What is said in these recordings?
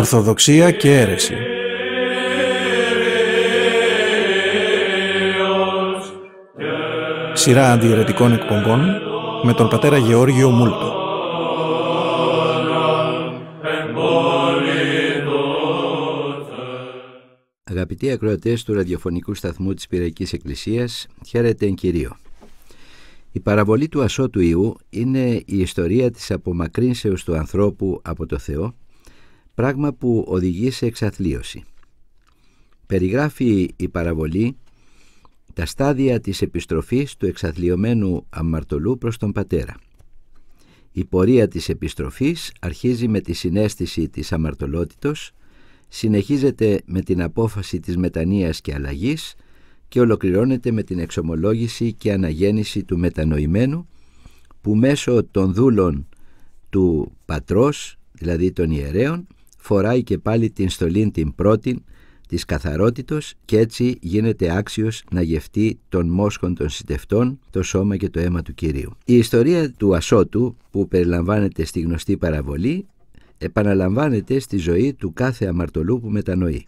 Ορθοδοξία και αίρεση. Σειρά αντιαιρετικών εκπομπών με τον πατέρα Γεώργιο Μούλτο. Αγαπητοί ακροατές του ραδιοφωνικού σταθμού της Πυραϊκής Εκκλησίας, χαίρετε εν Κυρίω. Η παραβολή του ασώτου Ιού είναι η ιστορία της απομακρύνσεως του ανθρώπου από το Θεό, πράγμα που οδηγεί σε εξαθλίωση. Περιγράφει η παραβολή τα στάδια της επιστροφής του εξαθλιωμένου αμαρτωλού προς τον Πατέρα. Η πορεία της επιστροφής αρχίζει με τη συναίσθηση της αμαρτωλότητος, συνεχίζεται με την απόφαση της μετανοίας και αλλαγής και ολοκληρώνεται με την εξομολόγηση και αναγέννηση του μετανοημένου, που μέσω των δούλων του πατρός, δηλαδή των ιερέων, φοράει και πάλι την στολήν την πρώτη της καθαρότητος και έτσι γίνεται άξιος να γευτεί των μόσχων των συντευτών το σώμα και το αίμα του Κυρίου. Η ιστορία του ασώτου, που περιλαμβάνεται στη γνωστή παραβολή, επαναλαμβάνεται στη ζωή του κάθε αμαρτωλού που μετανοεί.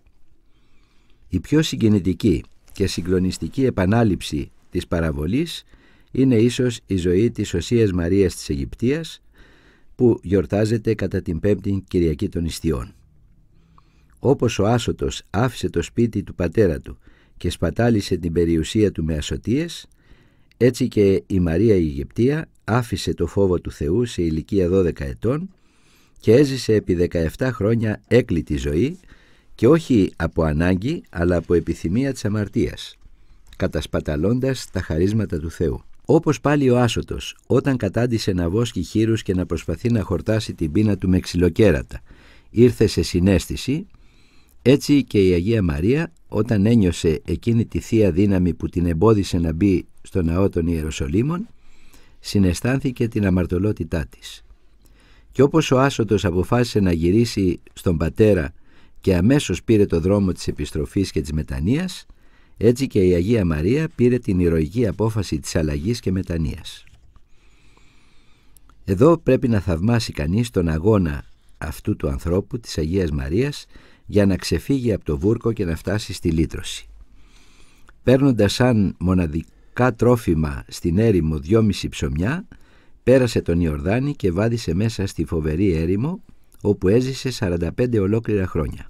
Η πιο συγκινητική και συγκλονιστική επανάληψη της παραβολής είναι ίσως η ζωή της Οσίας Μαρίας της Αιγυπτίας, που γιορτάζεται κατά την Πέμπτη Κυριακή των Ιστιών. Όπως ο άσωτος άφησε το σπίτι του πατέρα του και σπατάλησε την περιουσία του με ασωτίες, έτσι και η Μαρία η Αιγυπτία άφησε το φόβο του Θεού σε ηλικία 12 ετών και έζησε επί 17 χρόνια έκλητη ζωή, και όχι από ανάγκη αλλά από επιθυμία της αμαρτίας, κατασπαταλώντας τα χαρίσματα του Θεού. Όπως πάλι ο άσωτος, όταν κατάντησε να βόσκει χείρους και να προσπαθεί να χορτάσει την πείνα του με ξυλοκέρατα, ήρθε σε συναίσθηση, έτσι και η Αγία Μαρία, όταν ένιωσε εκείνη τη θεία δύναμη που την εμπόδισε να μπει στο ναό των Ιεροσολύμων, συναισθάνθηκε την αμαρτωλότητά της. Και όπως ο άσωτος αποφάσισε να γυρίσει στον Πατέρα και αμέσως πήρε το δρόμο της επιστροφής και της μετανοίας, έτσι και η Αγία Μαρία πήρε την ηρωική απόφαση της αλλαγής και μετανοίας. Εδώ πρέπει να θαυμάσει κανείς τον αγώνα αυτού του ανθρώπου, της Αγίας Μαρίας, για να ξεφύγει από το βούρκο και να φτάσει στη λύτρωση. Παίρνοντας σαν μοναδικά τρόφιμα στην έρημο 2,5 ψωμιά, πέρασε τον Ιορδάνη και βάδισε μέσα στη φοβερή έρημο, όπου έζησε 45 ολόκληρα χρόνια.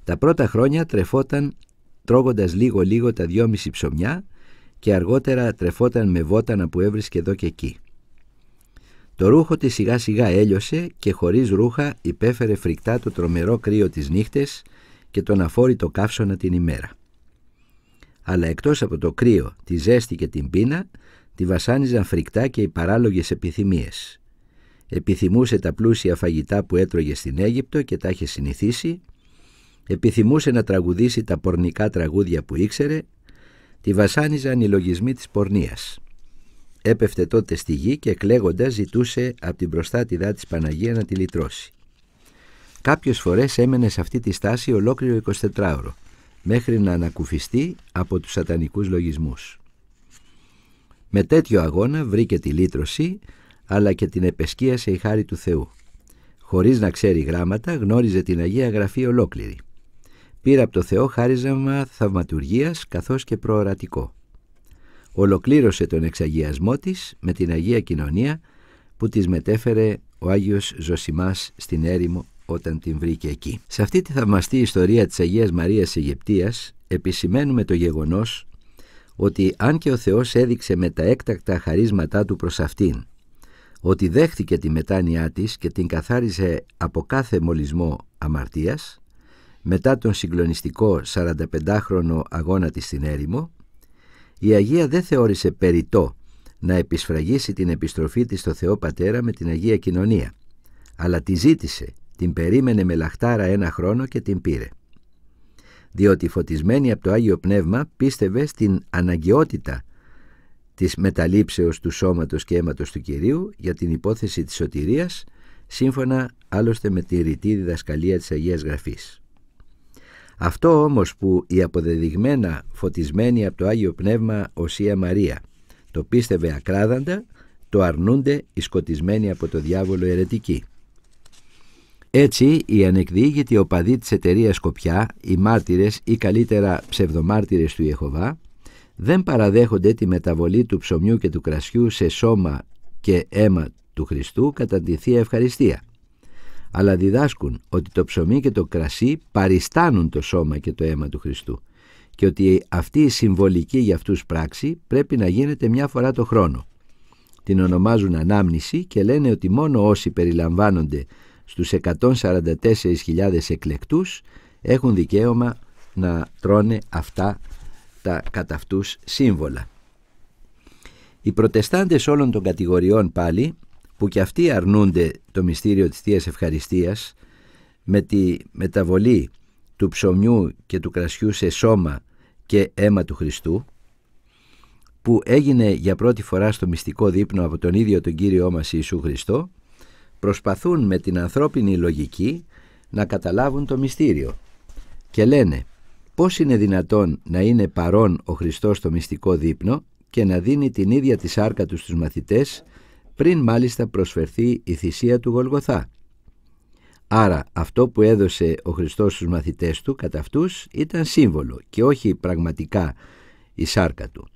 Τα πρώτα χρόνια τρεφόταν τρώγοντας λίγο τα 2,5 ψωμιά και αργότερα τρεφόταν με βότανα που έβρισκε εδώ και εκεί. Το ρούχο της σιγά σιγά έλειωσε και χωρίς ρούχα υπέφερε φρικτά το τρομερό κρύο τις νύχτες και τον αφόρητο καύσωνα την ημέρα. Αλλά εκτός από το κρύο, τη ζέστη και την πείνα, τη βασάνιζαν φρικτά και οι παράλογες επιθυμίες. Επιθυμούσε τα πλούσια φαγητά που έτρωγε στην Αίγυπτο και τα είχε συνηθίσει, επιθυμούσε να τραγουδήσει τα πορνικά τραγούδια που ήξερε, τη βασάνιζαν οι λογισμοί της πορνείας. Έπεφτε τότε στη γη και κλαίγοντας ζητούσε από την προστάτηδά της Παναγία να τη λυτρώσει. Κάποιες φορές έμενε σε αυτή τη στάση ολόκληρο 24ωρο, μέχρι να ανακουφιστεί από τους σατανικούς λογισμούς. Με τέτοιο αγώνα βρήκε τη λύτρωση, αλλά και την επεσκίασε η χάρη του Θεού. Χωρίς να ξέρει γράμματα, γνώριζε την Αγία Γραφή ολόκληρη. Πήρε από το Θεό χάριζαμα θαυματουργίας καθώς και προορατικό. Ολοκλήρωσε τον εξαγιασμό της με την Αγία Κοινωνία που της μετέφερε ο Άγιος Ζωσιμάς στην έρημο όταν την βρήκε εκεί. Σε αυτή τη θαυμαστή ιστορία της Αγίας Μαρίας Αιγυπτίας επισημαίνουμε το γεγονός ότι αν και ο Θεός έδειξε με τα έκτακτα χαρίσματά του προς αυτήν ότι δέχτηκε τη μετάνοιά της και την καθάρισε από κάθε μολυσμό αμαρτίας, μετά τον συγκλονιστικό 45χρονο αγώνα της στην έρημο, η Αγία δεν θεώρησε περιττό να επισφραγίσει την επιστροφή της στο Θεό Πατέρα με την Αγία Κοινωνία, αλλά τη ζήτησε, την περίμενε με λαχτάρα 1 χρόνο και την πήρε. Διότι φωτισμένη από το Άγιο Πνεύμα πίστευε στην αναγκαιότητα της μεταλήψεως του σώματος και αίματος του Κυρίου για την υπόθεση της σωτηρίας, σύμφωνα άλλωστε με τη ρητή διδασκαλία της Αγίας Γραφής. Αυτό όμως που η αποδεδειγμένα φωτισμένη από το Άγιο Πνεύμα Οσία Μαρία το πίστευε ακράδαντα, το αρνούνται οι σκοτισμένοι από το διάβολο αιρετικοί. Έτσι, οι ανεκδιήγητοι οπαδοί της εταιρείας Σκοπιά, οι μάρτυρες ή καλύτερα ψευδομάρτυρες του Ιεχωβά, δεν παραδέχονται τη μεταβολή του ψωμιού και του κρασιού σε σώμα και αίμα του Χριστού κατά τη Θεία Ευχαριστία, αλλά διδάσκουν ότι το ψωμί και το κρασί παριστάνουν το σώμα και το αίμα του Χριστού και ότι αυτή η συμβολική για αυτούς πράξη πρέπει να γίνεται μια φορά το χρόνο. Την ονομάζουν ανάμνηση και λένε ότι μόνο όσοι περιλαμβάνονται στους 144.000 εκλεκτούς έχουν δικαίωμα να τρώνε αυτά τα κατά αυτούς σύμβολα. Οι προτεστάντες όλων των κατηγοριών πάλι, που και αυτοί αρνούνται το μυστήριο της Θείας Ευχαριστίας με τη μεταβολή του ψωμιού και του κρασιού σε σώμα και αίμα του Χριστού, που έγινε για πρώτη φορά στο μυστικό δείπνο από τον ίδιο τον Κύριό μας Ιησού Χριστό, προσπαθούν με την ανθρώπινη λογική να καταλάβουν το μυστήριο και λένε πώς είναι δυνατόν να είναι παρόν ο Χριστός στο μυστικό δείπνο και να δίνει την ίδια τη σάρκα του στους μαθητές πριν μάλιστα προσφερθεί η θυσία του Γολγοθά. Άρα αυτό που έδωσε ο Χριστός στους μαθητές του κατά αυτούς ήταν σύμβολο και όχι πραγματικά η σάρκα του.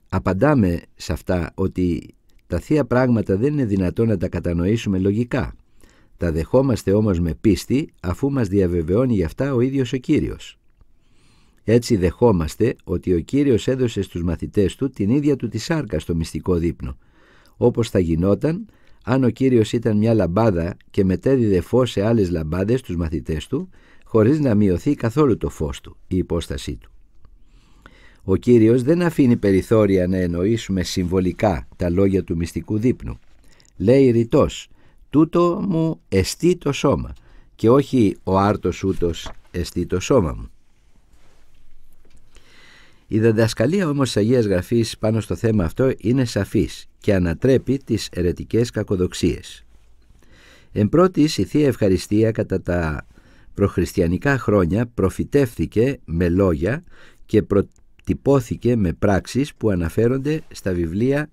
Απαντάμε σε αυτά ότι τα θεία πράγματα δεν είναι δυνατόν να τα κατανοήσουμε λογικά. Τα δεχόμαστε όμως με πίστη αφού μας διαβεβαιώνει γι' αυτά ο ίδιος ο Κύριος. Έτσι δεχόμαστε ότι ο Κύριος έδωσε στους μαθητές του την ίδια του τη σάρκα στο μυστικό δείπνο, όπως θα γινόταν αν ο Κύριος ήταν μια λαμπάδα και μετέδιδε φως σε άλλες λαμπάδες στους μαθητές του, χωρίς να μειωθεί καθόλου το φως του, η υπόστασή του. Ο Κύριος δεν αφήνει περιθώρια να εννοήσουμε συμβολικά τα λόγια του μυστικού δείπνου. Λέει ρητός, τούτο μου εστί το σώμα, και όχι ο άρτος ούτος εστί το σώμα μου. Η διδασκαλία όμως της Αγίας Γραφής πάνω στο θέμα αυτό είναι σαφής και ανατρέπει τις αιρετικές κακοδοξίες. Εν πρώτης, η Θεία Ευχαριστία κατά τα προχριστιανικά χρόνια προφητεύθηκε με λόγια και προτυπώθηκε με πράξεις που αναφέρονται στα βιβλία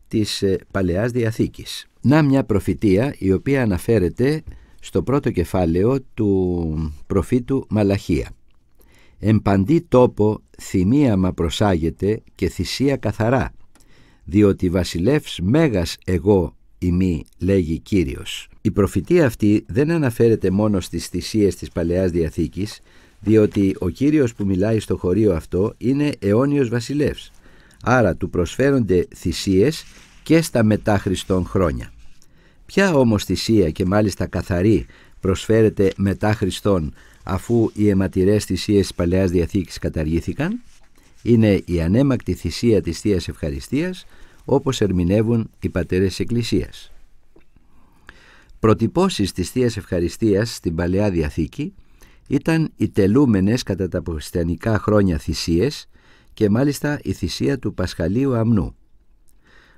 της Παλαιάς Διαθήκης. Να μια προφητεία η οποία αναφέρεται στο πρώτο κεφάλαιο του προφήτου Μαλαχία. «Εν παντή τόπο θυμίαμα προσάγεται και θυσία καθαρά, διότι βασιλεύς μέγας εγώ ημί, λέγει Κύριος». Η προφητεία αυτή δεν αναφέρεται μόνο στις θυσίες της Παλαιάς Διαθήκης, διότι ο Κύριος που μιλάει στο χωρίο αυτό είναι αιώνιος βασιλεύς, άρα του προσφέρονται θυσίες και στα μετά Χριστόν χρόνια. Ποια όμως θυσία και μάλιστα καθαρή προσφέρεται μετά Χριστόν, αφού οι αιματηρές θυσίες της Παλαιάς Διαθήκης καταργήθηκαν? Είναι η ανέμακτη θυσία της Θείας Ευχαριστίας, όπως ερμηνεύουν οι πατέρες της Εκκλησίας. Προτυπώσεις της Θείας Ευχαριστίας στην Παλαιά Διαθήκη ήταν οι τελούμενες κατά τα χριστιανικά χρόνια θυσίες και μάλιστα η θυσία του Πασχαλίου Αμνού.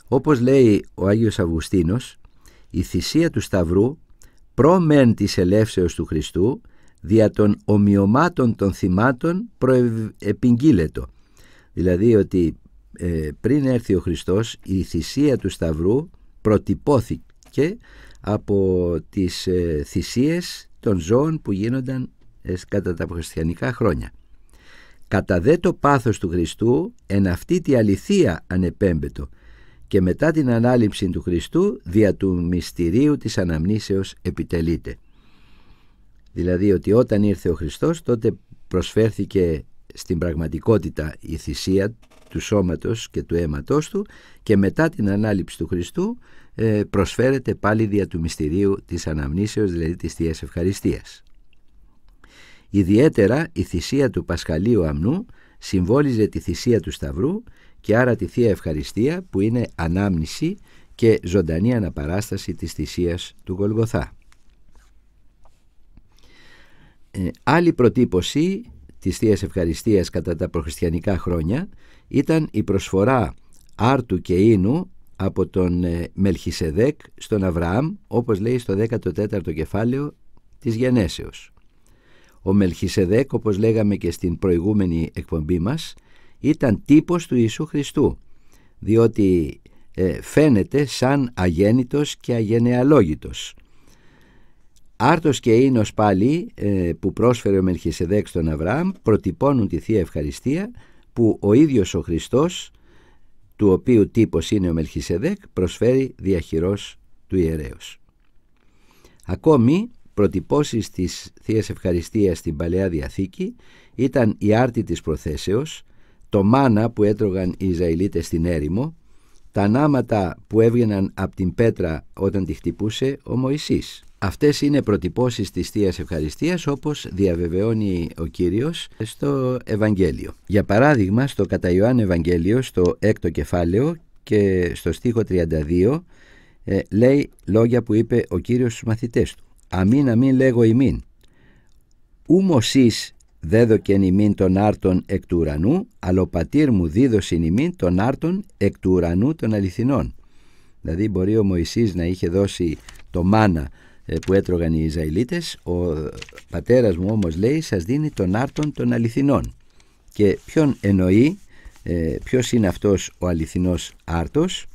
Όπως λέει ο Άγιος Αυγουστίνος, η θυσία του Σταυρού προμεν της ελεύσεως του Χριστού δια των ομοιωμάτων των θυμάτων προεπιγγείλετο. Δηλαδή ότι πριν έρθει ο Χριστός η θυσία του Σταυρού προτυπώθηκε από τις θυσίες των ζώων που γίνονταν κατά τα χριστιανικά χρόνια. Κατά δε το πάθος του Χριστού εν αυτή τη αληθεία ανεπέμπετο και μετά την ανάληψη του Χριστού δια του μυστηρίου της αναμνήσεως επιτελείται. Δηλαδή ότι όταν ήρθε ο Χριστός τότε προσφέρθηκε στην πραγματικότητα η θυσία του σώματος και του αίματος του και μετά την ανάληψη του Χριστού προσφέρεται πάλι δια του μυστηρίου της αναμνήσεως, δηλαδή της Θείας Ευχαριστίας. Ιδιαίτερα η θυσία του Πασχαλίου Αμνού συμβόλιζε τη θυσία του Σταυρού και άρα τη Θεία Ευχαριστία που είναι ανάμνηση και ζωντανή αναπαράσταση της θυσίας του Γολγοθά. Άλλη προτύπωση της Θείας Ευχαριστίας κατά τα προχριστιανικά χρόνια ήταν η προσφορά άρτου και ίνου από τον Μελχισεδέκ στον Αβραάμ, όπως λέει στο 14ο κεφάλαιο της Γενέσεως. Ο Μελχισεδέκ, όπως λέγαμε και στην προηγούμενη εκπομπή μας, ήταν τύπος του Ιησού Χριστού, διότι φαίνεται σαν αγέννητος και αγενεαλόγητος. Άρτος και ίνος πάλι που πρόσφερε ο Μελχισεδέκ στον Αβραάμ προτυπώνουν τη Θεία Ευχαριστία που ο ίδιος ο Χριστός, του οποίου τύπος είναι ο Μελχισεδέκ, προσφέρει διαχειρός του ιερέως. Ακόμη προτυπώσεις της Θείας Ευχαριστίας στην Παλαιά Διαθήκη ήταν η άρτη της προθέσεως, το μάνα που έτρωγαν οι Ισραηλίτες στην έρημο, τα νάματα που έβγαιναν από την πέτρα όταν τη χτυπούσε ο Μωυσής. Αυτές είναι προτυπώσεις της Θείας Ευχαριστίας όπως διαβεβαιώνει ο Κύριος στο Ευαγγέλιο. Για παράδειγμα, στο κατά Ιωάννη Ευαγγέλιο, στο 6ο κεφάλαιο και στο στίχο 32 λέει λόγια που είπε ο Κύριος στους μαθητές του. «Αμήν αμήν λέγω ημίν, ου Μωσής δέδοκεν ημίν τον άρτον εκ του ουρανού, αλλά ο πατήρ μου δίδωσιν ημίν τον άρτον εκ του ουρανού των αληθινών». Δηλαδή μπορεί ο Μωυσής να είχε δώσει το μάνα που έτρωγαν οι Ισραηλίτες, ο πατέρας μου όμως λέει σας δίνει τον άρτον των αληθινών. Και ποιον εννοεί, ποιος είναι αυτός ο αληθινός άρτος?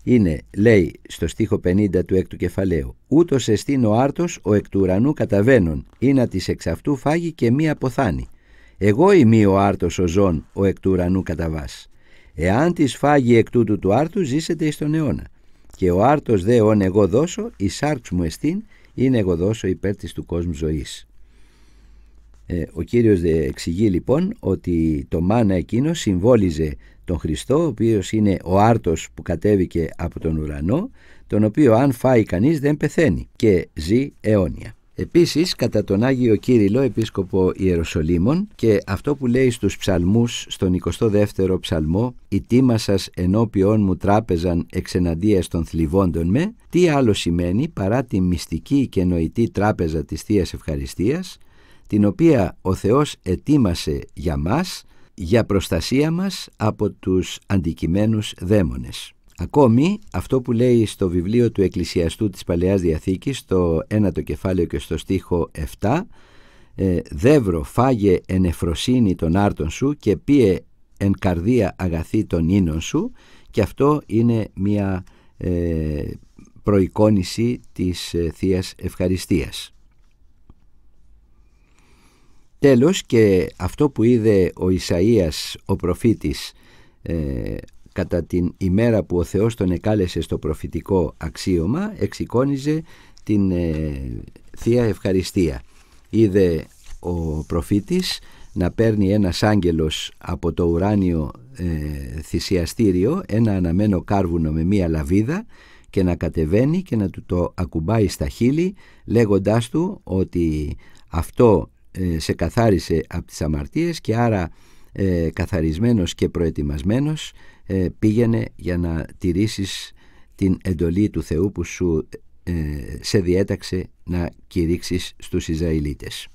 Είναι, λέει στο στίχο 50 του 6ου κεφαλαίου, ούτως εστίν ο άρτος ο εκ του ουρανού καταβαίνων, ή να της εξ αυτού φάγει και μη αποθάνει. Εγώ είμαι ο άρτος ο ζών ο εκ του ουρανού καταβάς. Εάν της φάγει εκ τούτου του άρτου ζήσετε εις τον αιώνα. Και ο άρτος δε όν εγώ δώσω, η σάρξ μου εστίν, είναι εγώ δώσω υπέρ της του κόσμου ζωής. Ο Κύριος εξηγεί λοιπόν ότι το μάνα εκείνο συμβόλιζε τον Χριστό, ο οποίος είναι ο άρτος που κατέβηκε από τον ουρανό, τον οποίο αν φάει κανείς δεν πεθαίνει και ζει αιώνια. Επίσης κατά τον Άγιο Κύριλλο επίσκοπο Ιεροσολύμων, και αυτό που λέει στους ψαλμούς στον 22ο ψαλμό, «Η τίμα σας ενώπιον μου τράπεζαν εξεναντίας των θλιβόντων με», τι άλλο σημαίνει παρά τη μυστική και νοητή τράπεζα της Θείας Ευχαριστίας, την οποία ο Θεός ετοίμασε για μας, για προστασία μας από τους αντικειμένους δαίμονες. Ακόμη αυτό που λέει στο βιβλίο του Εκκλησιαστού της Παλαιάς Διαθήκης, στο 1ο κεφάλαιο και στο στίχο 7, «Δεύρο φάγε εν εφροσύνη των άρτων σου και πίε εν καρδία αγαθή των ίνων σου», και αυτό είναι μια προεικόνηση της Θείας Ευχαριστίας. Τέλος, και αυτό που είδε ο Ισαΐας ο προφήτης κατά την ημέρα που ο Θεός τον εκάλεσε στο προφητικό αξίωμα, εξεικόνιζε την Θεία Ευχαριστία. Είδε ο προφήτης να παίρνει ένας άγγελος από το ουράνιο θυσιαστήριο ένα αναμένο κάρβουνο με μία λαβίδα και να κατεβαίνει και να του το ακουμπάει στα χείλη, λέγοντάς του ότι αυτό σε καθάρισε από τις αμαρτίες και άρα καθαρισμένος και προετοιμασμένος πήγαινε για να τηρήσεις την εντολή του Θεού που σου σε διέταξε να κηρύξεις στους Ισραηλίτες.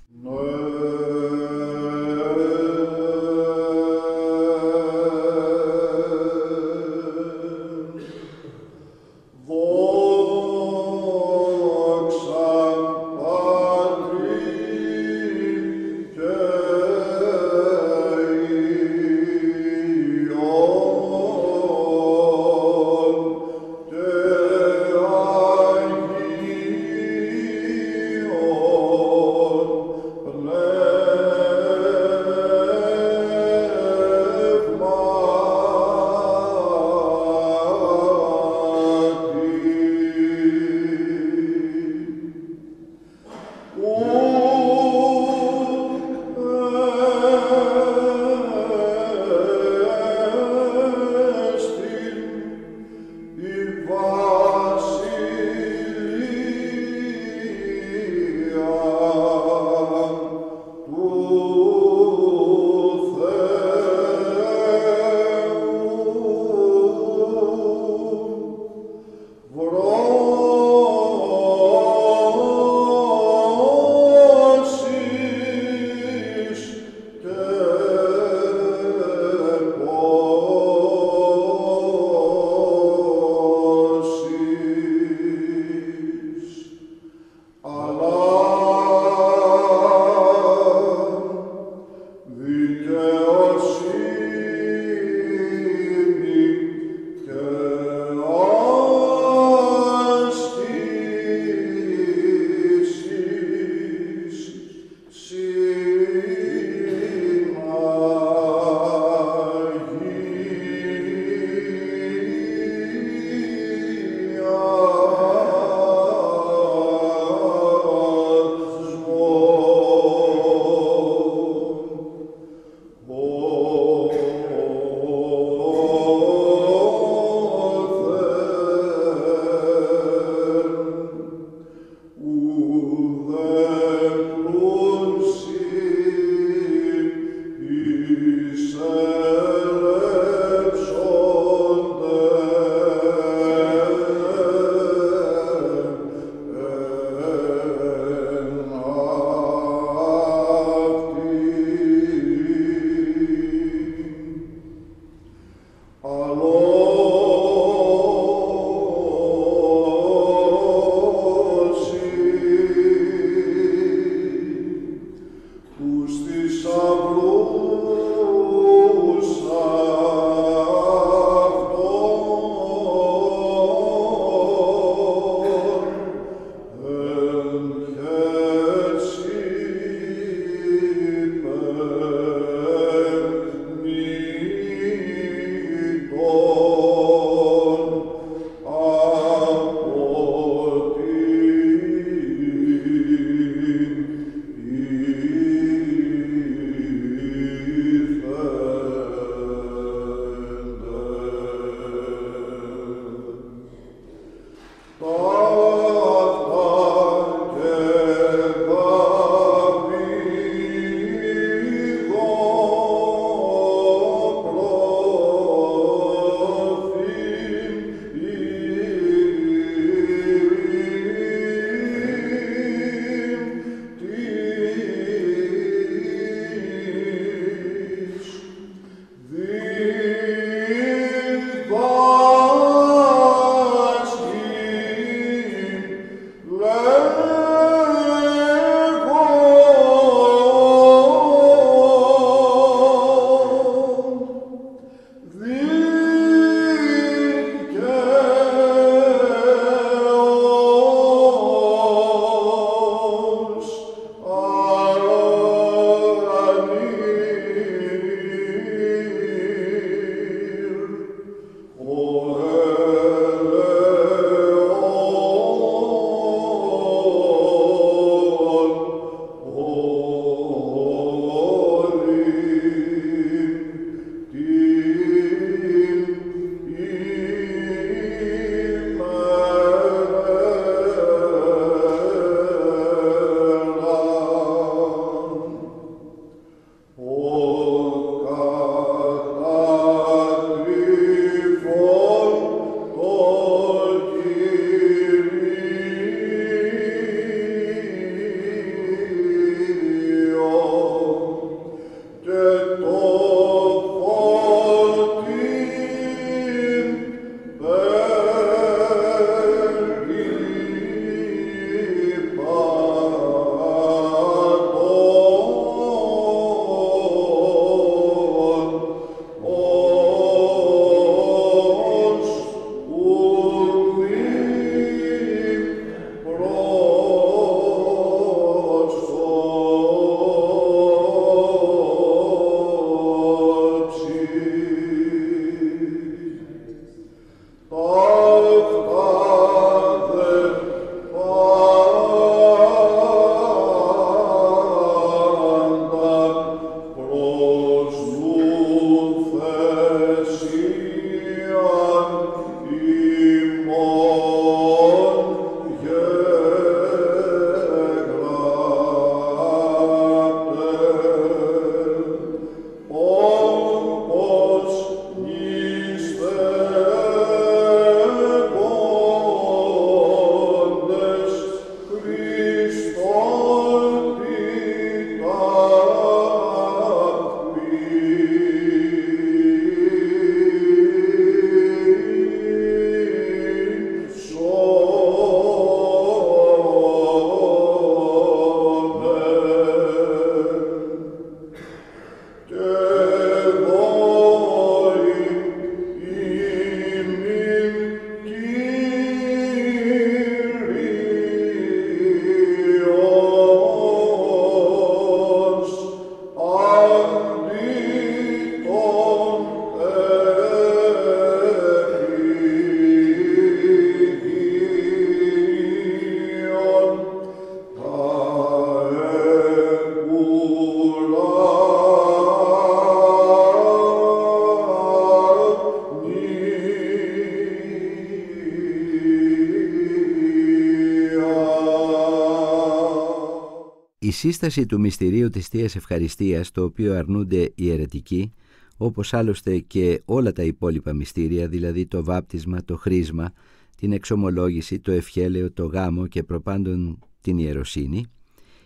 Η σύσταση του μυστηρίου της Θείας Ευχαριστίας, το οποίο αρνούνται οι αιρετικοί, όπως άλλωστε και όλα τα υπόλοιπα μυστήρια, δηλαδή το βάπτισμα, το χρίσμα, την εξομολόγηση, το ευχέλαιο, το γάμο και προπάντων την ιεροσύνη.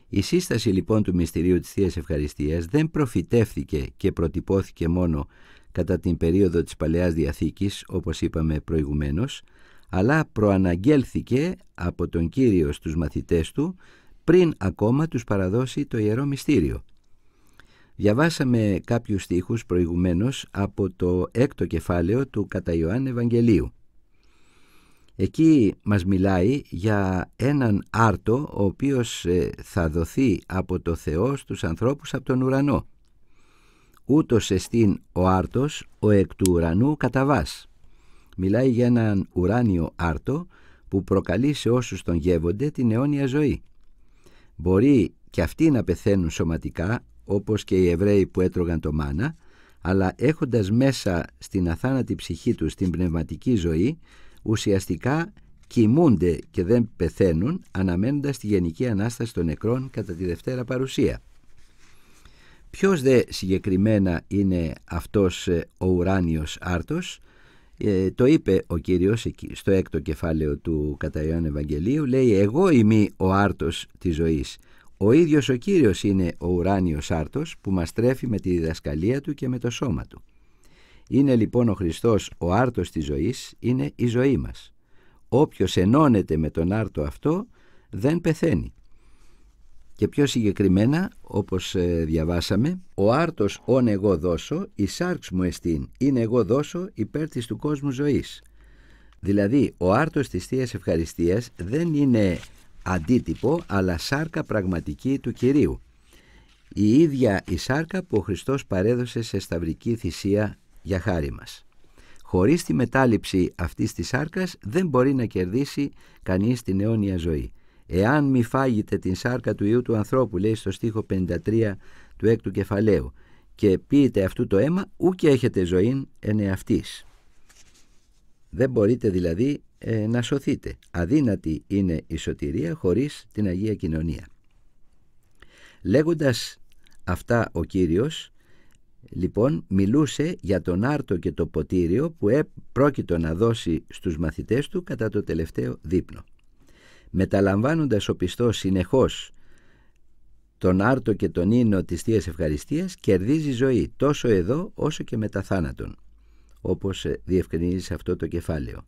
Η σύσταση λοιπόν του μυστηρίου της Θείας Ευχαριστίας δεν προφητεύθηκε και προτυπώθηκε μόνο κατά την περίοδο της Παλαιάς Διαθήκης, όπως είπαμε προηγουμένως, αλλά προαναγγέλθηκε από τον Κύριο στους μαθητές του πριν ακόμα τους παραδώσει το Ιερό Μυστήριο. Διαβάσαμε κάποιους στίχους προηγουμένως από το 6ο κεφάλαιο του κατά Ιωάννη Ευαγγελίου. Εκεί μας μιλάει για έναν άρτο ο οποίος θα δοθεί από το Θεό στους ανθρώπους από τον ουρανό. Ούτως εστίν ο άρτος ο εκ του ουρανού καταβάς. Μιλάει για έναν ουράνιο άρτο που προκαλεί σε όσους τον γεύονται την αιώνια ζωή. Μπορεί και αυτοί να πεθαίνουν σωματικά, όπως και οι Εβραίοι που έτρωγαν το μάνα, αλλά έχοντας μέσα στην αθάνατη ψυχή τους την πνευματική ζωή, ουσιαστικά κοιμούνται και δεν πεθαίνουν, αναμένοντας τη γενική Ανάσταση των νεκρών κατά τη Δευτέρα Παρουσία. Ποιος δε συγκεκριμένα είναι αυτός ο ουράνιος άρτος? Το είπε ο Κύριος στο 6ο κεφάλαιο του κατά Ιωάννη Ευαγγελίου, λέει «Εγώ είμαι ο άρτος της ζωής». Ο ίδιος ο Κύριος είναι ο ουράνιος άρτος που μας τρέφει με τη διδασκαλία του και με το σώμα του. Είναι λοιπόν ο Χριστός ο άρτος της ζωής, είναι η ζωή μας. Όποιος ενώνεται με τον άρτο αυτό δεν πεθαίνει. Και πιο συγκεκριμένα, όπως διαβάσαμε, ο άρτος όν εγώ δώσω, η σάρξ μου εστίν, είναι εγώ δώσω υπέρ της του κόσμου ζωής. Δηλαδή, ο άρτος της Θείας Ευχαριστίας δεν είναι αντίτυπο, αλλά σάρκα πραγματική του Κυρίου. Η ίδια η σάρκα που ο Χριστός παρέδωσε σε σταυρική θυσία για χάρη μας. Χωρίς τη μετάληψη αυτής της σάρκας δεν μπορεί να κερδίσει κανείς την αιώνια ζωή. Εάν μη φάγετε την σάρκα του Υιού του ανθρώπου, λέει στο στίχο 53 του 6ου κεφαλαίου, και πείτε αυτού το αίμα, ούκ έχετε ζωήν εν εαυτής. Δεν μπορείτε δηλαδή να σωθείτε. Αδύνατη είναι η σωτηρία χωρίς την Αγία Κοινωνία. Λέγοντας αυτά ο Κύριος, λοιπόν, μιλούσε για τον άρτο και το ποτήριο που πρόκειτο να δώσει στους μαθητές του κατά το τελευταίο δείπνο. Μεταλαμβάνοντας ο πιστός συνεχώς τον άρτο και τον ίνο της Θείας Ευχαριστίας, κερδίζει ζωή τόσο εδώ όσο και μετά θάνατον, όπως διευκρινίζει σε αυτό το κεφάλαιο.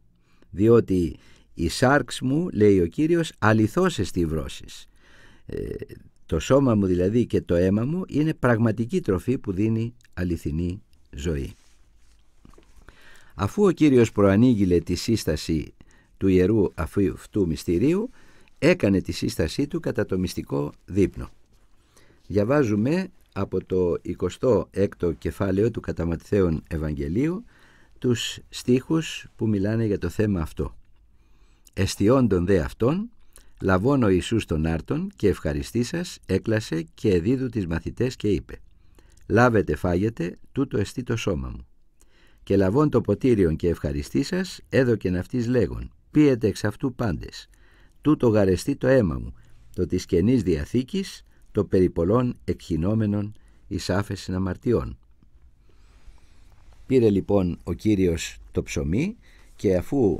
Διότι η σάρξ μου, λέει ο Κύριος, αληθώς εστιβρώσεις. Το σώμα μου δηλαδή και το αίμα μου είναι πραγματική τροφή που δίνει αληθινή ζωή. Αφού ο Κύριος προανήγγειλε τη σύσταση του ιερού αυτού μυστηρίου, έκανε τη σύστασή του κατά το μυστικό δείπνο. Διαβάζουμε από το 26ο κεφάλαιο του κατά Ματθαίον Ευαγγελίου τους στίχους που μιλάνε για το θέμα αυτό. «Εστιόντων δε αυτών, λαβών ο Ιησούς τον άρτον και ευχαριστήσας έκλασε και εδίδου τις μαθητές και είπε «Λάβετε φάγετε, τούτο εστί το σώμα μου». Και λαβών το ποτήριον και ευχαριστήσας έδωκεν αυτής λέγον «Πίετε εξ αυτού πάντες, τούτο γαρεστεί το αίμα μου, το της Καινής Διαθήκης, το περί πολλών εκχυνόμενων εις άφεσιν αμαρτιών». Πήρε λοιπόν ο Κύριος το ψωμί και αφού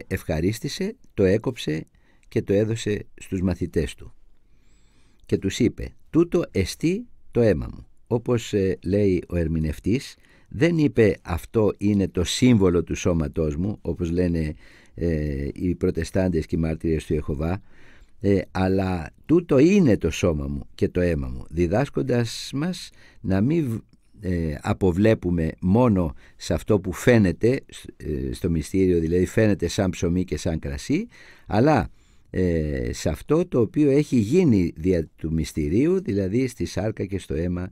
ευχαρίστησε, το έκοψε και το έδωσε στους μαθητές του και τους είπε «Τούτο εστί το αίμα μου». Όπως λέει ο ερμηνευτής, δεν είπε αυτό είναι το σύμβολο του σώματός μου, όπως λένε οι προτεστάντες και οι μάρτυρες του Ιεχωβά, αλλά τούτο είναι το σώμα μου και το αίμα μου, διδάσκοντας μας να μην αποβλέπουμε μόνο σε αυτό που φαίνεται στο μυστήριο, δηλαδή φαίνεται σαν ψωμί και σαν κρασί, αλλά σε αυτό το οποίο έχει γίνει δια του μυστηρίου, δηλαδή στη σάρκα και στο αίμα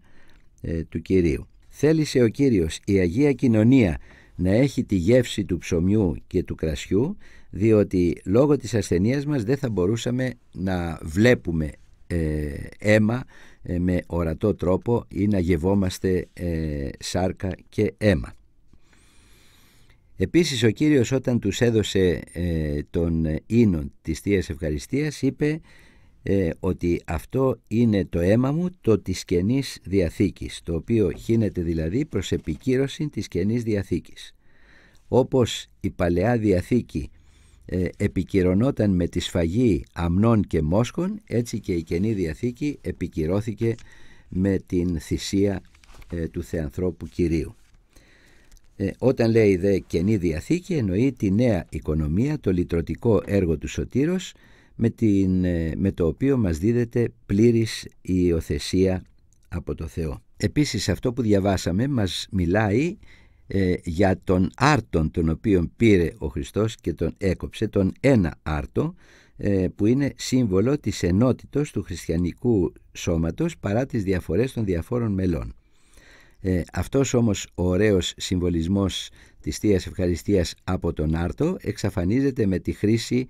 του Κυρίου. Θέλησε ο Κύριος η Αγία Κοινωνία να έχει τη γεύση του ψωμιού και του κρασιού, διότι λόγω της ασθενείας μας δεν θα μπορούσαμε να βλέπουμε αίμα με ορατό τρόπο ή να γευόμαστε σάρκα και αίμα. Επίσης ο Κύριος όταν τους έδωσε τον ίνο της Θείας Ευχαριστίας είπε ότι αυτό είναι το αίμα μου, το της Καινής Διαθήκης, το οποίο χύνεται δηλαδή προς επικύρωση της Καινής Διαθήκης. Όπως η Παλαιά Διαθήκη επικυρωνόταν με τη σφαγή αμνών και μόσχων, έτσι και η Καινή Διαθήκη επικυρώθηκε με την θυσία του Θεανθρώπου Κυρίου. Όταν λέει δε Καινή Διαθήκη, εννοεί τη νέα οικονομία, το λυτρωτικό έργο του Σωτήρος, με το οποίο μας δίδεται πλήρης η υιοθεσία από το Θεό. Επίσης, αυτό που διαβάσαμε μας μιλάει για τον άρτον τον οποίον πήρε ο Χριστός και τον έκοψε, τον ένα άρτο, που είναι σύμβολο της ενότητος του χριστιανικού σώματος παρά τις διαφορές των διαφόρων μελών. Αυτός όμως ο ωραίος συμβολισμός της Θείας Ευχαριστίας από τον άρτο εξαφανίζεται με τη χρήση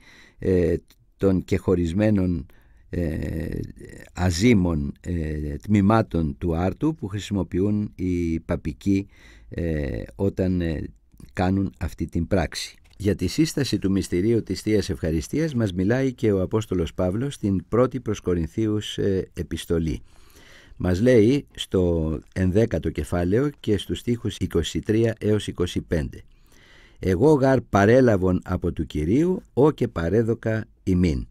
των και χωρισμένων αζήμων τμήματων του άρτου που χρησιμοποιούν οι παπικοί όταν κάνουν αυτή την πράξη. Για τη σύσταση του μυστηρίου της Θείας Ευχαριστίας μας μιλάει και ο Απόστολος Παύλος στην πρώτη προς Κορινθίους επιστολή. Μας λέει στο 11ο κεφάλαιο και στους στίχους 23 έως 25: «Εγώ γαρ παρέλαβον από του Κυρίου, ό και παρέδοκα ημίν».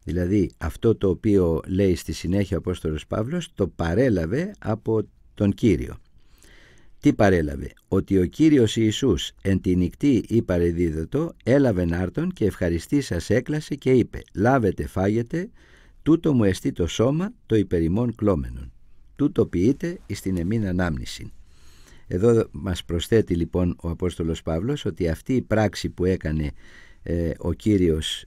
Δηλαδή αυτό το οποίο λέει στη συνέχεια ο Απόστολος Παύλος το παρέλαβε από τον Κύριο. Τι παρέλαβε? Ότι ο Κύριος Ιησούς εν τη νυκτή ή παρεδίδωτο έλαβεν άρτον και ευχαριστήσας έκλασε και είπε: «Λάβετε φάγετε, τούτο μου εστί το σώμα το υπερημών κλώμενον. Τούτο ποιείτε εις την εμήν ανάμνησιν». Εδώ μας προσθέτει λοιπόν ο Απόστολος Παύλος ότι αυτή η πράξη που έκανε ο Κύριος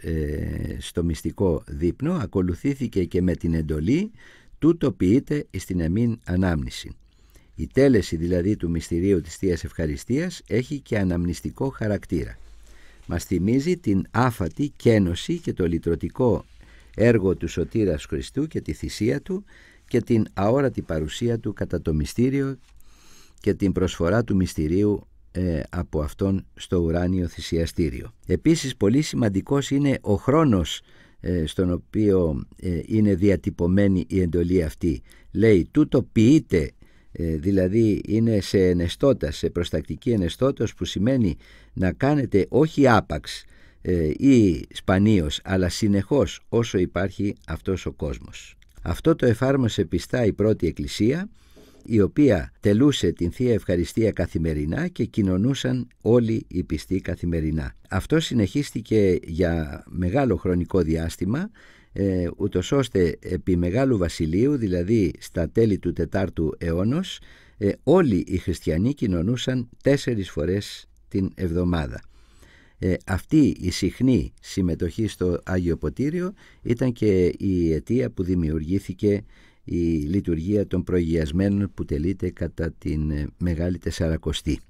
στο μυστικό δείπνο ακολουθήθηκε και με την εντολή «Τούτο ποιείτε εις την εμήν ανάμνησιν». Η τέλεση δηλαδή του μυστηρίου της Θείας Ευχαριστίας έχει και αναμνηστικό χαρακτήρα. Μας θυμίζει την άφατη κένωση και το λυτρωτικό έργο του Σωτήρας Χριστού και τη θυσία του και την αόρατη παρουσία του κατά το μυστήριο και την προσφορά του μυστηρίου από αυτόν στο ουράνιο θυσιαστήριο. Επίσης πολύ σημαντικός είναι ο χρόνος στον οποίο είναι διατυπωμένη η εντολή αυτή. Λέει «τούτο ποιείτε», δηλαδή είναι σε ενεστώτας, σε προστακτική ενεστώτας, που σημαίνει να κάνετε όχι άπαξ ή σπανίως, αλλά συνεχώς όσο υπάρχει αυτός ο κόσμος. Αυτό το εφάρμοσε πιστά η πρώτη Εκκλησία, η οποία τελούσε την Θεία Ευχαριστία καθημερινά και κοινωνούσαν όλοι οι πιστοί καθημερινά. Αυτό συνεχίστηκε για μεγάλο χρονικό διάστημα, ούτως ώστε επί Μεγάλου Βασιλείου, δηλαδή στα τέλη του 4ου αιώνος, όλοι οι χριστιανοί κοινωνούσαν 4 φορές την εβδομάδα. Αυτή η συχνή συμμετοχή στο Άγιο Ποτήριο ήταν και η αιτία που δημιουργήθηκε η λειτουργία των προηγιασμένων που τελείται κατά την Μεγάλη Τεσσαρακοστή.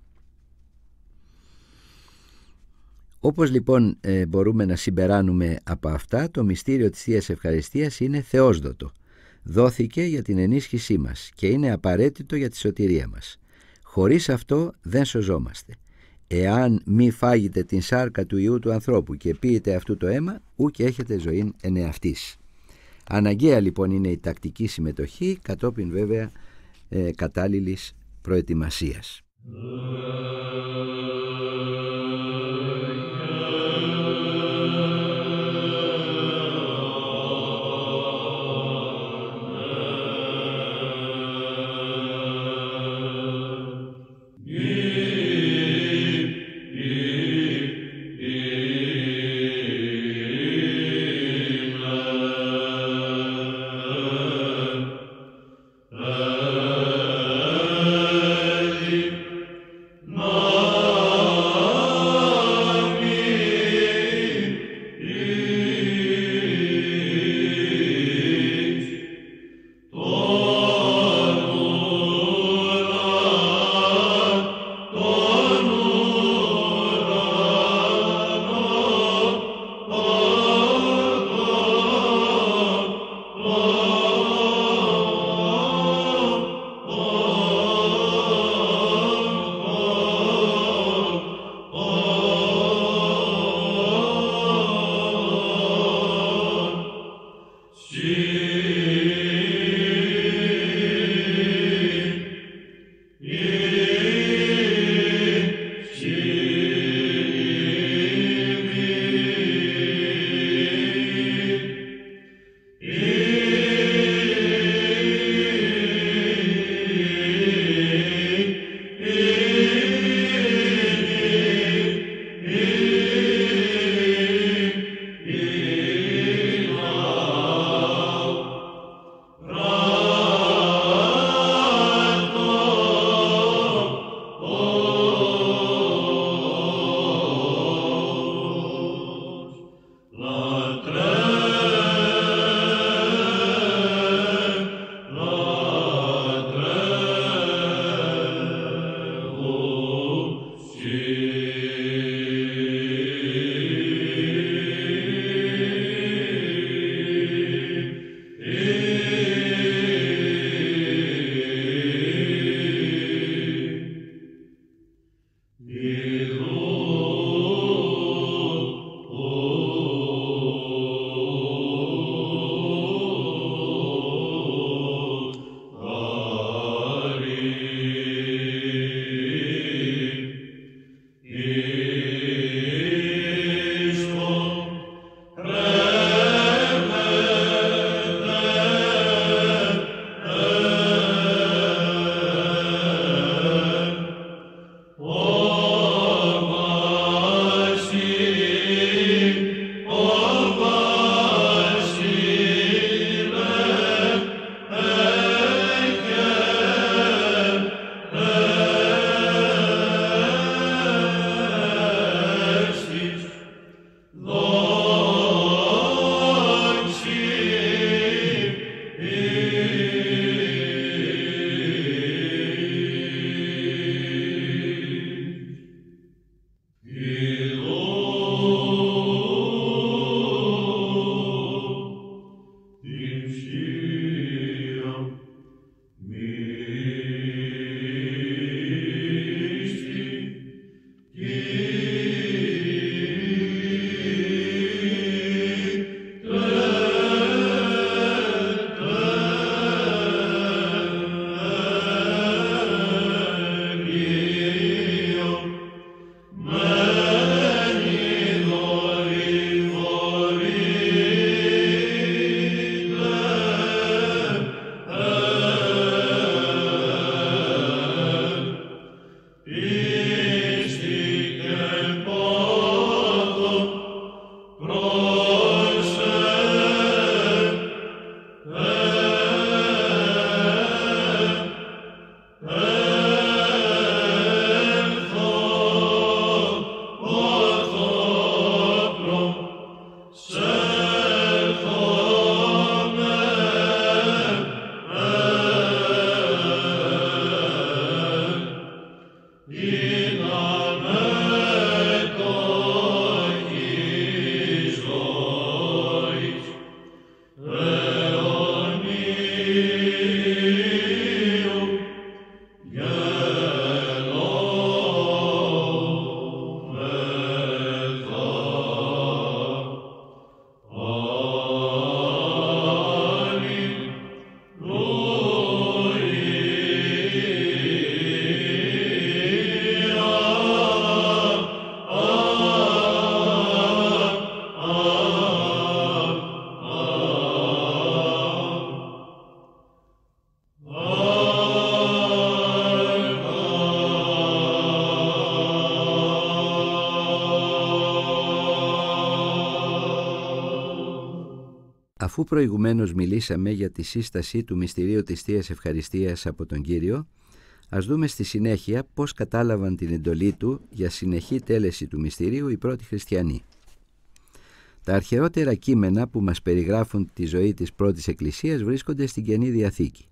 Όπως λοιπόν μπορούμε να συμπεράνουμε από αυτά, το μυστήριο της Θείας Ευχαριστίας είναι θεόσδοτο. Δόθηκε για την ενίσχυσή μας και είναι απαραίτητο για τη σωτηρία μας. Χωρίς αυτό δεν σωζόμαστε. Εάν μη φάγετε την σάρκα του Υιού του ανθρώπου και πίετε αυτού το αίμα, ούκ έχετε ζωήν εν εαυτής. Αναγκαία λοιπόν είναι η τακτική συμμετοχή, κατόπιν βέβαια κατάλληλης προετοιμασίας. No. Αφού προηγουμένως μιλήσαμε για τη σύσταση του μυστηρίου της Θείας Ευχαριστίας από τον Κύριο, ας δούμε στη συνέχεια πώς κατάλαβαν την εντολή του για συνεχή τέλεση του μυστηρίου οι πρώτοι χριστιανοί. Τα αρχαιότερα κείμενα που μας περιγράφουν τη ζωή της πρώτης Εκκλησίας βρίσκονται στην Καινή Διαθήκη.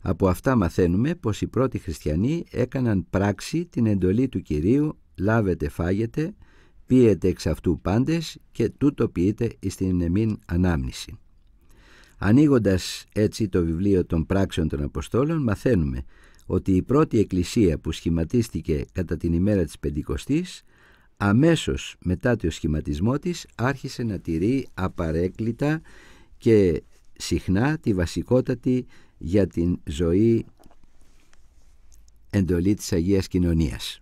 Από αυτά μαθαίνουμε πως οι πρώτοι χριστιανοί έκαναν πράξη την εντολή του Κυρίου «Λάβετε φάγετε, πίετε εξ αυτού πάντες και τούτο ποιείτε εις την εμήν ανάμνηση». Ανοίγοντας έτσι το βιβλίο των πράξεων των Αποστόλων, μαθαίνουμε ότι η πρώτη εκκλησία που σχηματίστηκε κατά την ημέρα της Πεντηκοστής, αμέσως μετά το σχηματισμό της άρχισε να τηρεί απαρέκκλητα και συχνά τη βασικότατη για την ζωή εντολή της Αγίας Κοινωνίας.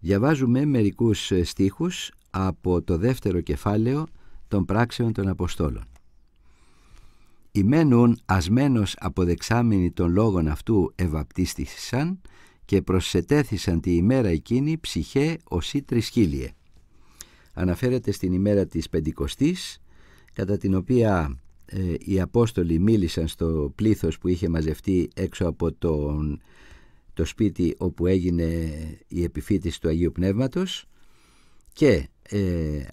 Διαβάζουμε μερικούς στίχους από το δεύτερο κεφάλαιο των πράξεων των Αποστόλων. «Ημένουν ασμένος αποδεξάμενοι των λόγων αυτού ευαπτίστησαν και προσετέθησαν τη ημέρα εκείνη ψυχέ οσί 3.000». Αναφέρεται στην ημέρα της Πεντηκοστής, κατά την οποία οι Απόστολοι μίλησαν στο πλήθος που είχε μαζευτεί έξω από το σπίτι όπου έγινε η επιφύτηση του Αγίου Πνεύματος, και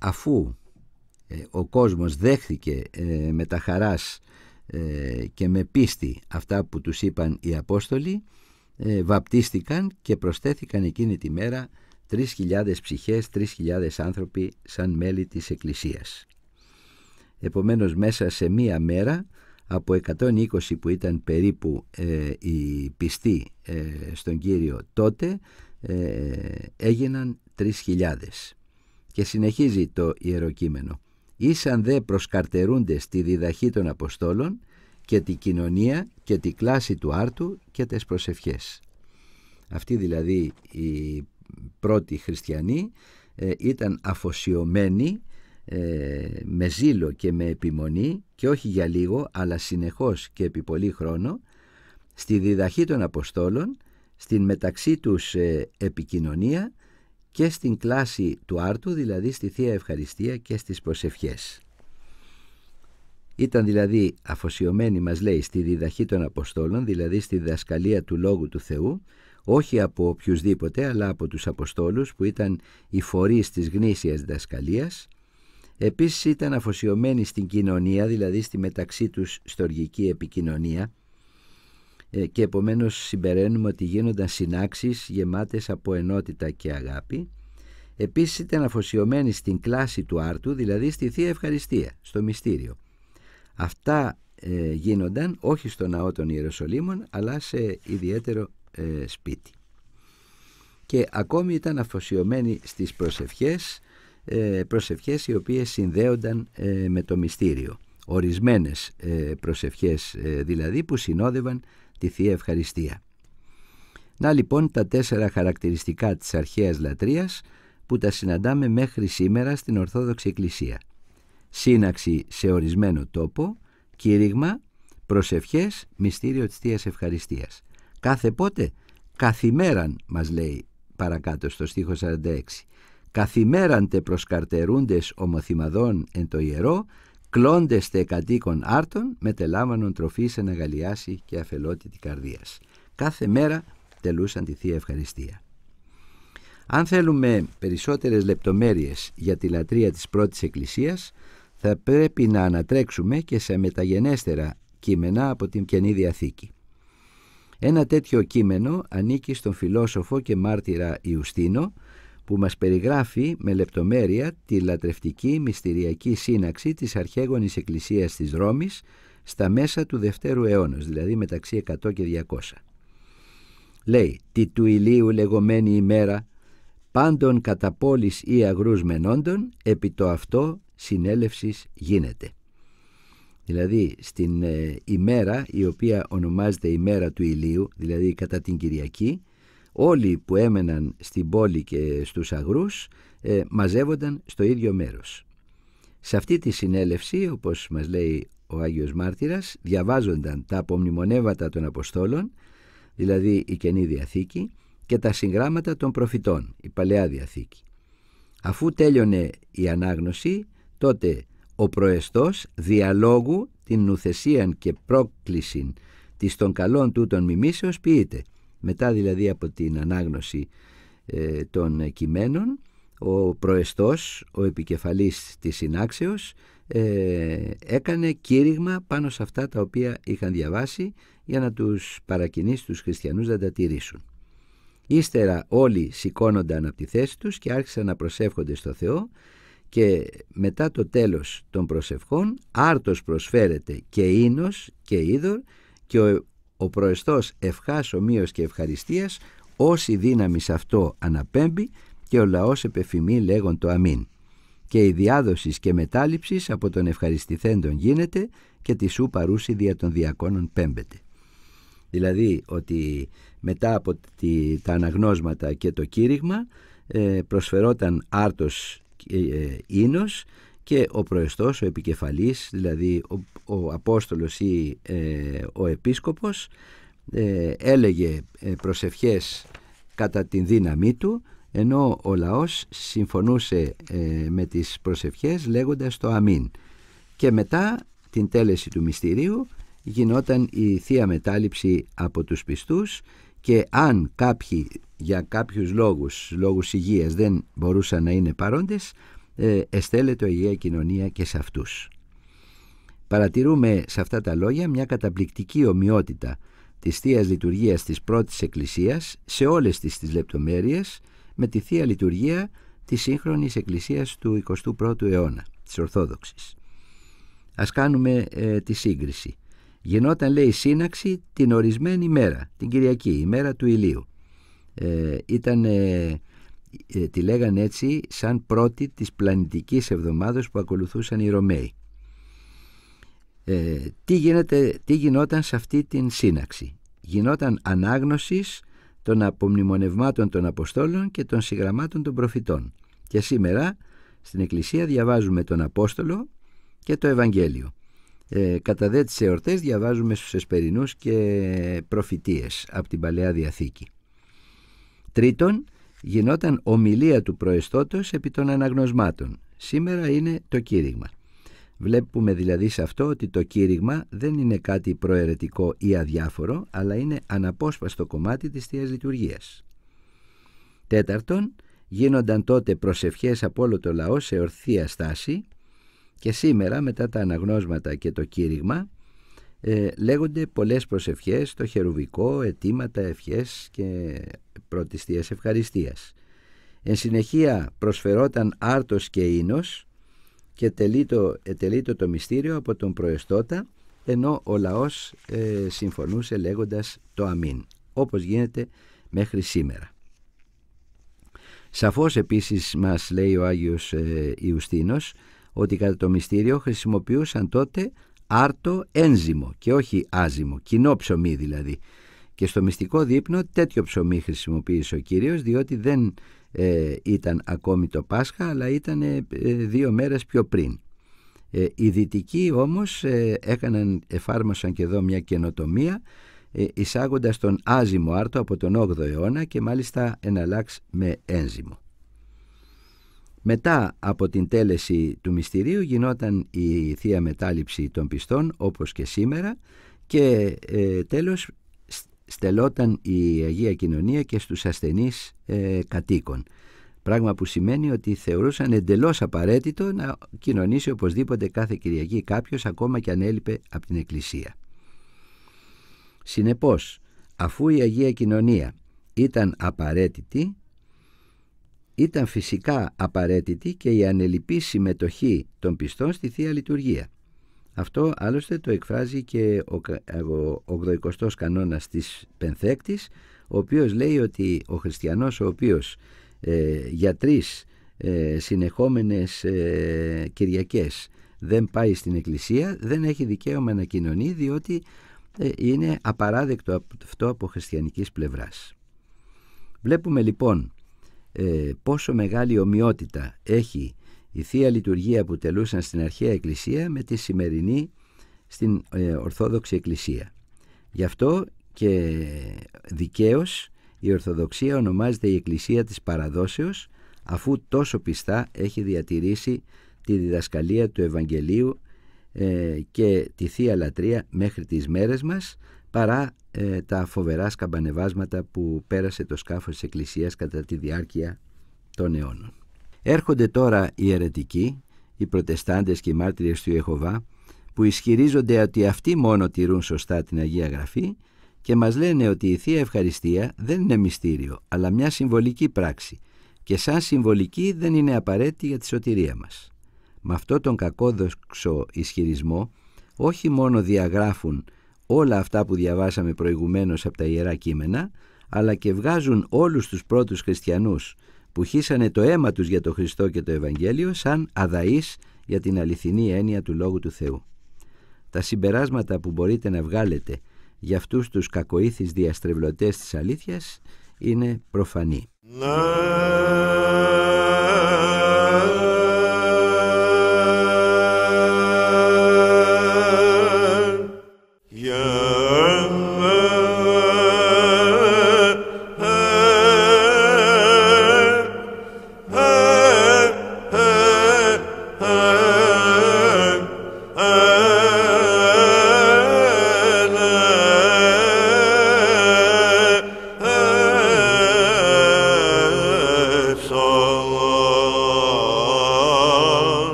αφού ο κόσμος δέχθηκε με τα χαράς και με πίστη αυτά που τους είπαν οι Απόστολοι, βαπτίστηκαν και προσθέθηκαν εκείνη τη μέρα 3.000 ψυχές, 3.000 άνθρωποι σαν μέλη της Εκκλησίας. Επομένως μέσα σε μία μέρα από 120 που ήταν περίπου οι πιστοί στον Κύριο τότε, έγιναν 3.000. Και συνεχίζει το Ιερό Κείμενο: «Ήσαν δε προσκαρτερούντες τη διδαχή των Αποστόλων και τη κοινωνία και τη κλάση του άρτου και τες προσευχές». Αυτοί δηλαδή οι πρώτοι χριστιανοί ήταν αφοσιωμένοι με ζήλο και με επιμονή, και όχι για λίγο αλλά συνεχώς και επί πολύ χρόνο, στη διδαχή των Αποστόλων, στην μεταξύ τους επικοινωνία και στην κλάση του άρτου, δηλαδή στη Θεία Ευχαριστία και στις προσευχές. Ήταν δηλαδή αφοσιωμένοι, μας λέει, στη διδαχή των Αποστόλων, δηλαδή στη διδασκαλία του Λόγου του Θεού, όχι από οποιουσδήποτε αλλά από τους Αποστόλους που ήταν οι φορείς της γνήσιας διδασκαλίας. Επίσης ήταν αφοσιωμένοι στην κοινωνία, δηλαδή στη μεταξύ τους στοργική επικοινωνία, και επομένως συμπεραίνουμε ότι γίνονταν συνάξεις γεμάτες από ενότητα και αγάπη. Επίσης ήταν αφοσιωμένοι στην κλάση του άρτου, δηλαδή στη Θεία Ευχαριστία, στο μυστήριο. Αυτά γίνονταν όχι στο ναό των Ιεροσολύμων αλλά σε ιδιαίτερο σπίτι. Και ακόμη ήταν αφοσιωμένοι στις προσευχές οι οποίες συνδέονταν με το μυστήριο. Ορισμένες προσευχές δηλαδή που συνόδευαν τη Θεία Ευχαριστία. Να λοιπόν τα 4 χαρακτηριστικά της αρχαίας λατρείας που τα συναντάμε μέχρι σήμερα στην Ορθόδοξη Εκκλησία: σύναξη σε ορισμένο τόπο, κήρυγμα, προσευχές, μυστήριο της Θείας Ευχαριστίας. Κάθε πότε? Καθημέραν, μας λέει παρακάτω στο στίχο 46. Καθημέραντε προσκαρτερούντες ομοθυμαδών εν το ιερό, κλώντεστε κατοίκων άρτων, μετελάμβανον τροφής εν αγαλιάσει και αφελότητη καρδίας. Κάθε μέρα τελούσαν τη Θεία Ευχαριστία. Αν θέλουμε περισσότερες λεπτομέρειες για τη λατρεία της πρώτης Εκκλησίας, θα πρέπει να ανατρέξουμε και σε μεταγενέστερα κείμενα από την Καινή Διαθήκη. Ένα τέτοιο κείμενο ανήκει στον φιλόσοφο και μάρτυρα Ιουστίνο, που μας περιγράφει με λεπτομέρεια τη λατρευτική μυστηριακή σύναξη της αρχαίγονης Εκκλησίας της Ρώμης στα μέσα του Δευτέρου αιώνα, δηλαδή μεταξύ 100 και 200. Λέει: «Τη του ηλίου λεγόμενη ημέρα, πάντων κατά πόλης ή αγρούς μενόντων, επί το αυτό συνέλευσης γίνεται». Δηλαδή στην ημέρα η οποία ονομάζεται ημέρα του ηλίου, δηλαδή κατά την Κυριακή, όλοι που έμεναν στην πόλη και στους αγρούς μαζεύονταν στο ίδιο μέρος. Σε αυτή τη συνέλευση, όπως μας λέει ο Άγιος Μάρτυρας, διαβάζονταν τα απομνημονεύματα των Αποστόλων, δηλαδή η Καινή Διαθήκη, και τα συγγράμματα των προφητών, η Παλαιά Διαθήκη. Αφού τέλειωνε η ανάγνωση, τότε ο προεστός διαλόγου την νουθεσίαν και πρόκλησιν της των καλών τούτων μιμήσεως ποιείται. Μετά δηλαδή από την ανάγνωση των κειμένων, ο προεστός, ο επικεφαλής της συνάξεως, έκανε κήρυγμα πάνω σε αυτά τα οποία είχαν διαβάσει για να τους παρακινήσει τους χριστιανούς να τα τηρήσουν. Ύστερα όλοι σηκώνονταν από τη θέση τους και άρχισαν να προσεύχονται στο Θεό, και μετά το τέλος των προσευχών άρτος προσφέρεται και ίνος και είδωρ, και ο προεστός ευχάς ομοίως και ευχαριστίας όση δύναμη σε αυτό αναπέμπει, και ο λαός επεφημεί λέγον το αμήν. Και η διάδοσης και μετάληψης από τον ευχαριστηθέντον γίνεται, και τη σου παρούσι δια των διακόνων πέμπεται. Δηλαδή ότι μετά από τα αναγνώσματα και το κήρυγμα προσφερόταν άρτος ίνος και ο προεστός, ο επικεφαλής, δηλαδή ο Απόστολος ή ο Επίσκοπος, έλεγε προσευχές κατά την δύναμή του, ενώ ο λαός συμφωνούσε με τις προσευχές λέγοντας το αμήν. Και μετά την τέλεση του μυστηρίου γινόταν η Θεία Μετάληψη από τους πιστούς, και αν κάποιοι για κάποιους λόγους υγείας δεν μπορούσαν να είναι παρόντες, εστέλεται η Αγία Κοινωνία και σε αυτούς. Παρατηρούμε σε αυτά τα λόγια μια καταπληκτική ομοιότητα της Θείας Λειτουργίας της πρώτης Εκκλησίας σε όλες τις λεπτομέρειες με τη Θεία Λειτουργία της σύγχρονης Εκκλησίας του 21ου αιώνα, της Ορθόδοξης. Ας κάνουμε τη σύγκριση. Γινόταν, λέει, σύναξη την ορισμένη μέρα, την Κυριακή, η μέρα του ηλίου. Τη λέγανε έτσι σαν πρώτη της πλανητικής εβδομάδος που ακολουθούσαν οι Ρωμαίοι. Τι γινόταν σε αυτή την σύναξη? Γινόταν ανάγνωσης των απομνημονευμάτων των Αποστόλων και των συγγραμμάτων των προφητών. Και σήμερα στην Εκκλησία διαβάζουμε τον Απόστολο και το Ευαγγέλιο. Κατά δε τις εορτές διαβάζουμε στους εσπερινούς και προφητείες από την Παλαιά Διαθήκη. Τρίτον, γινόταν ομιλία του προεστώτος επί των αναγνωσμάτων. Σήμερα είναι το κήρυγμα. Βλέπουμε δηλαδή σε αυτό ότι το κήρυγμα δεν είναι κάτι προαιρετικό ή αδιάφορο, αλλά είναι αναπόσπαστο κομμάτι της Θείας Λειτουργίας. Τέταρτον, γίνονταν τότε προσευχές από όλο το λαό σε ορθία στάση, και σήμερα μετά τα αναγνώσματα και το κήρυγμα λέγονται πολλές προσευχές, το χερουβικό, αιτήματα, ευχές και πρώτης Θείας Ευχαριστίας. Εν συνεχεία προσφερόταν άρτος και ίνος και τελείτο το μυστήριο από τον προεστώτα, ενώ ο λαός συμφωνούσε λέγοντας το αμήν, όπως γίνεται μέχρι σήμερα. Σαφώς επίσης μας λέει ο Άγιος Ιουστίνος ότι κατά το μυστήριο χρησιμοποιούσαν τότε άρτο ένζυμο και όχι άζυμο, κοινό ψωμί δηλαδή. Και στο μυστικό δείπνο τέτοιο ψωμί χρησιμοποίησε ο Κύριος, διότι δεν ήταν ακόμη το Πάσχα, αλλά ήταν 2 μέρες πιο πριν. Οι δυτικοί όμως εφάρμοσαν και εδώ μια καινοτομία, εισάγοντας τον άζυμο άρτο από τον 8ο αιώνα και μάλιστα εναλλάξ με ένζυμο. Μετά από την τέλεση του μυστηρίου γινόταν η Θεία Μετάληψη των πιστών, όπως και σήμερα, και τέλος στελόταν η Αγία Κοινωνία και στους ασθενείς κατοίκων, πράγμα που σημαίνει ότι θεωρούσαν εντελώς απαραίτητο να κοινωνήσει οπωσδήποτε κάθε Κυριακή κάποιος, ακόμα και αν έλειπε από την Εκκλησία. Συνεπώς, αφού η Αγία Κοινωνία ήταν απαραίτητη, ήταν φυσικά απαραίτητη και η ανελιπή συμμετοχή των πιστών στη Θεία Λειτουργία. Αυτό άλλωστε το εκφράζει και ο 80ος κανόνας της Πενθέκτης, ο οποίος λέει ότι ο χριστιανός ο οποίος για 3 συνεχόμενες Κυριακές δεν πάει στην Εκκλησία δεν έχει δικαίωμα να κοινωνεί, διότι είναι απαράδεκτο αυτό από χριστιανικής πλευράς. Βλέπουμε λοιπόν πόσο μεγάλη ομοιότητα έχει η Θεία Λειτουργία που τελούσαν στην αρχαία Εκκλησία με τη σημερινή στην Ορθόδοξη Εκκλησία. Γι' αυτό και δικαίως η Ορθοδοξία ονομάζεται η Εκκλησία της Παραδόσεως, αφού τόσο πιστά έχει διατηρήσει τη διδασκαλία του Ευαγγελίου και τη Θεία Λατρεία μέχρι τις μέρες μας, παρά τα φοβερά σκαμπανεβάσματα που πέρασε το σκάφος της Εκκλησίας κατά τη διάρκεια των αιώνων. Έρχονται τώρα οι αιρετικοί, οι Προτεστάντες και οι μάρτυρες του Ιεχωβά, που ισχυρίζονται ότι αυτοί μόνο τηρούν σωστά την Αγία Γραφή και μας λένε ότι η Θεία Ευχαριστία δεν είναι μυστήριο, αλλά μια συμβολική πράξη, και σαν συμβολική δεν είναι απαραίτητη για τη σωτηρία μας. Με αυτό τον κακόδοξο ισχυρισμό όχι μόνο διαγράφουν όλα αυτά που διαβάσαμε προηγουμένως από τα Ιερά Κείμενα, αλλά και βγάζουν όλους τους πρώτους χριστιανούς που χύσανε το αίμα τους για το Χριστό και το Ευαγγέλιο σαν αδαείς για την αληθινή έννοια του Λόγου του Θεού. Τα συμπεράσματα που μπορείτε να βγάλετε για αυτούς τους κακοήθεις διαστρεβλωτές της αλήθειας είναι προφανή.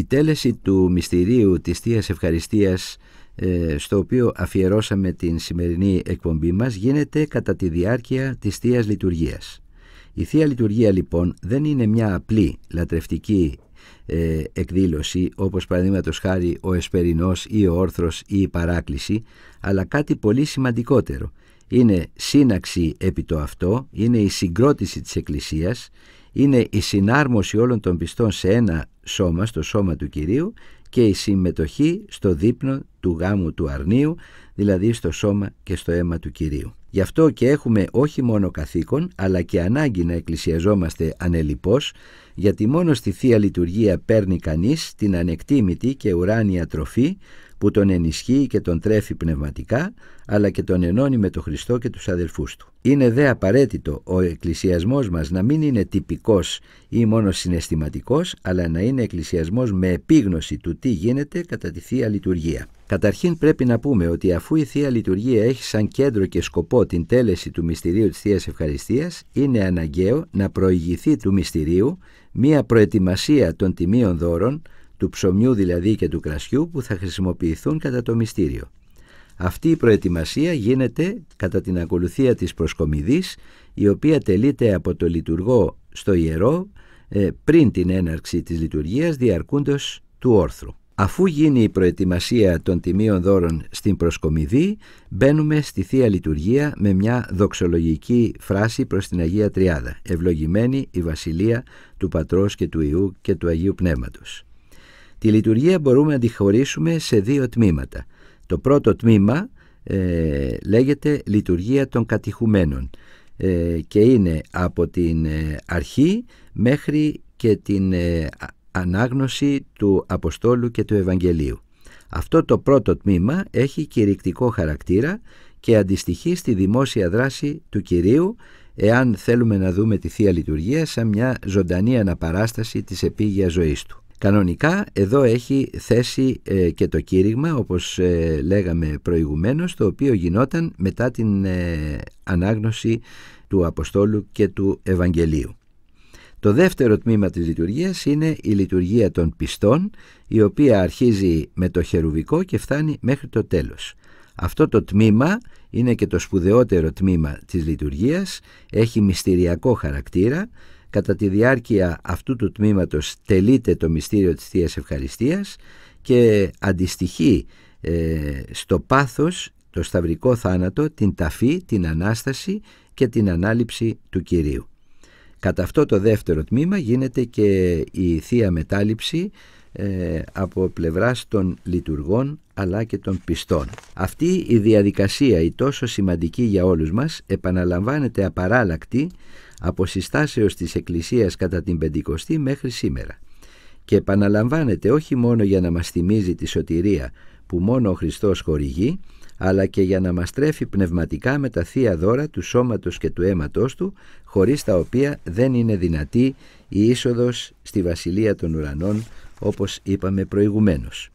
τέλεση του μυστηρίου της Θείας Ευχαριστίας, στο οποίο αφιερώσαμε την σημερινή εκπομπή μας, γίνεται κατά τη διάρκεια της Θείας Λειτουργίας. Η Θεία Λειτουργία λοιπόν δεν είναι μια απλή λατρευτική εκδήλωση, όπως παραδείγματος χάρη ο Εσπερινός ή ο Όρθρος ή η Παράκληση, αλλά κάτι πολύ σημαντικότερο. Είναι σύναξη επί το αυτό, είναι η συγκρότηση της Εκκλησίας, είναι η συνάρμοση όλων των πιστών σε ένα σώμα, στο σώμα του Κυρίου, και η συμμετοχή στο δείπνο του γάμου του αρνίου, δηλαδή στο σώμα και στο αίμα του Κυρίου. Γι' αυτό και έχουμε όχι μόνο καθήκον, αλλά και ανάγκη να εκκλησιαζόμαστε ανελιπώς, γιατί μόνο στη Θεία Λειτουργία παίρνει κανείς την ανεκτήμητη και ουράνια τροφή που τον ενισχύει και τον τρέφει πνευματικά, αλλά και τον ενώνει με τον Χριστό και τους αδελφούς του. Είναι δε απαραίτητο ο εκκλησιασμός μας να μην είναι τυπικός ή μόνο συναισθηματικός, αλλά να είναι εκκλησιασμός με επίγνωση του τι γίνεται κατά τη Θεία Λειτουργία. Καταρχήν πρέπει να πούμε ότι αφού η Θεία Λειτουργία έχει σαν κέντρο και σκοπό την τέλεση του μυστηρίου της Θείας Ευχαριστίας, είναι αναγκαίο να προηγηθεί του μυστηρίου μία προετοιμασία των τιμίων δώρων, του ψωμιού δηλαδή και του κρασιού, που θα χρησιμοποιηθούν κατά το μυστήριο. Αυτή η προετοιμασία γίνεται κατά την ακολουθία της προσκομιδής, η οποία τελείται από το λειτουργό στο ιερό πριν την έναρξη της λειτουργίας, διαρκούντος του όρθρου. Αφού γίνει η προετοιμασία των τιμίων δώρων στην προσκομιδή, μπαίνουμε στη Θεία Λειτουργία με μια δοξολογική φράση προς την Αγία Τριάδα: «Ευλογημένη η Βασιλεία του Πατρός και του Υιού και του Αγίου Πνεύματος». Τη λειτουργία μπορούμε να τη χωρίσουμε σε δύο τμήματα. Το πρώτο τμήμα λέγεται Λειτουργία των Κατηχουμένων και είναι από την αρχή μέχρι και την ανάγνωση του Αποστόλου και του Ευαγγελίου. Αυτό το πρώτο τμήμα έχει κηρυκτικό χαρακτήρα και αντιστοιχεί στη δημόσια δράση του Κυρίου, εάν θέλουμε να δούμε τη Θεία Λειτουργία σαν μια ζωντανή αναπαράσταση της επίγειας ζωής του. Κανονικά εδώ έχει θέση και το κήρυγμα, όπως λέγαμε προηγουμένως, το οποίο γινόταν μετά την ανάγνωση του Αποστόλου και του Ευαγγελίου. Το δεύτερο τμήμα της λειτουργίας είναι η λειτουργία των πιστών, η οποία αρχίζει με το χερουβικό και φτάνει μέχρι το τέλος. Αυτό το τμήμα είναι και το σπουδαιότερο τμήμα της λειτουργίας, έχει μυστηριακό χαρακτήρα. Κατά τη διάρκεια αυτού του τμήματος τελείται το μυστήριο της Θείας Ευχαριστίας και αντιστοιχεί στο πάθος, το σταυρικό θάνατο, την ταφή, την Ανάσταση και την ανάληψη του Κυρίου. Κατά αυτό το δεύτερο τμήμα γίνεται και η Θεία Μετάληψη από πλευράς των λειτουργών αλλά και των πιστών. Αυτή η διαδικασία, η τόσο σημαντική για όλους μας, επαναλαμβάνεται απαράλλακτη από συστάσεως της Εκκλησίας κατά την Πεντηκοστή μέχρι σήμερα και επαναλαμβάνεται όχι μόνο για να μας θυμίζει τη σωτηρία που μόνο ο Χριστός χορηγεί, αλλά και για να μας τρέφει πνευματικά με τα θεία δώρα του σώματος και του αίματος του, χωρίς τα οποία δεν είναι δυνατή η είσοδος στη Βασιλεία των Ουρανών, όπως είπαμε προηγουμένως.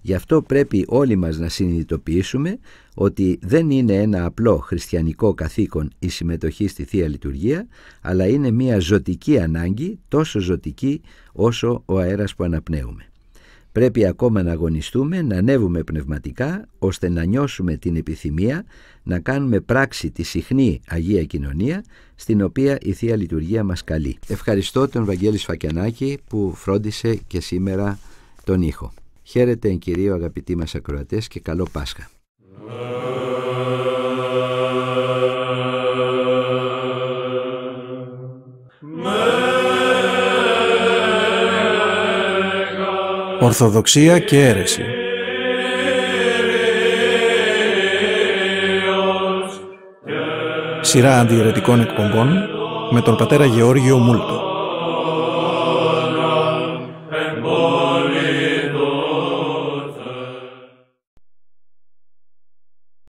Γι' αυτό πρέπει όλοι μας να συνειδητοποιήσουμε ότι δεν είναι ένα απλό χριστιανικό καθήκον η συμμετοχή στη Θεία Λειτουργία, αλλά είναι μια ζωτική ανάγκη, τόσο ζωτική όσο ο αέρας που αναπνέουμε. Πρέπει ακόμα να αγωνιστούμε, να ανέβουμε πνευματικά, ώστε να νιώσουμε την επιθυμία να κάνουμε πράξη τη συχνή Αγία Κοινωνία, στην οποία η Θεία Λειτουργία μας καλεί. Ευχαριστώ τον Βαγγέλη Σφακιανάκη που φρόντισε και σήμερα τον ήχο. Χαίρετε εν Κυρίω αγαπητοί μας ακροατές και καλό Πάσχα. Ορθοδοξία και αίρεση. Σειρά αντιαιρετικών εκπομπών με τον πατέρα Γεώργιο Μούλτο.